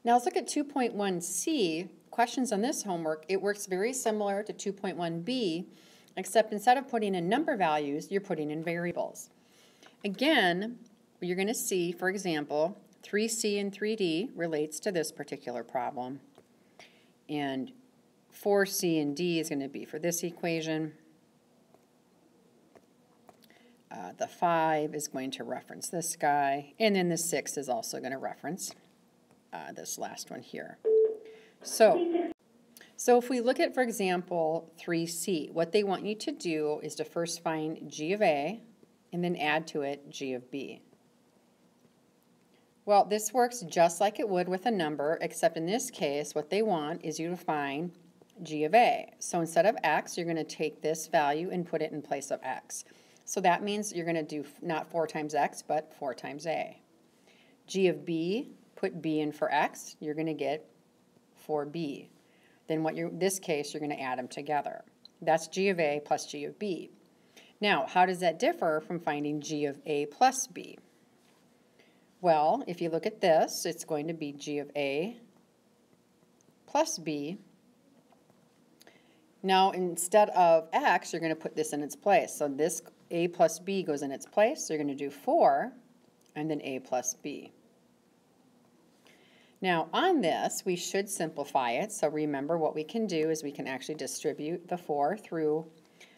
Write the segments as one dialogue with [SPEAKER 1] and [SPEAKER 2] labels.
[SPEAKER 1] Now let's look at 2.1c, questions on this homework. It works very similar to 2.1b, except instead of putting in number values, you're putting in variables. Again, you're going to see, for example, 3c and 3d relates to this particular problem, and 4c and d is going to be for this equation. The 5 is going to reference this guy, and then the 6 is also going to reference this last one here. So if we look at, for example, 3c, what they want you to do is to first find g of a and then add to it g of b. Well, this works just like it would with a number, except in this case, what they want is you to find g of a. So instead of x, you're going to take this value and put it in place of x. So that means you're going to do not 4 times x, but 4 times a. G of b, put b in for x, you're going to get 4b. Then this case, you're going to add them together. That's g of a plus g of b. Now, how does that differ from finding g of a plus b? Well, if you look at this, it's going to be g of a plus b. Now, instead of x, you're going to put this in its place. So this a plus b goes in its place. So you're going to do 4 and then a plus b. Now, on this, we should simplify it. So remember, what we can do is we can actually distribute the 4 through.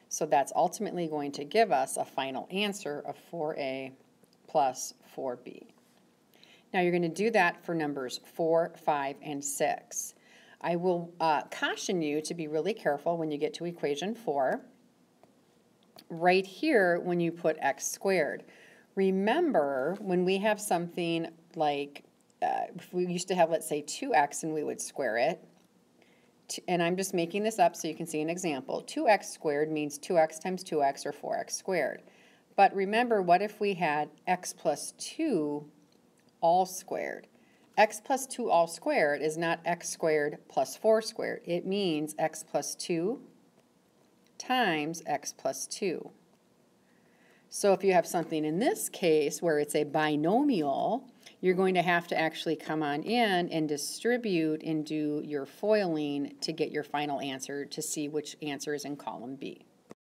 [SPEAKER 1] So that's ultimately going to give us a final answer of 4a plus 4b. Now, you're going to do that for numbers 4, 5, and 6. I will caution you to be really careful when you get to equation 4. Right here, when you put x squared. Remember, when we have something like, if we used to have, let's say, 2x and we would square it, and I'm just making this up so you can see an example. 2x squared means 2x times 2x or 4x squared. But remember, what if we had x plus 2 all squared? X plus 2 all squared is not x squared plus 4 squared. It means x plus 2 times x plus 2. So if you have something in this case where it's a binomial, you're going to have to actually come on in and distribute and do your foiling to get your final answer to see which answer is in column B.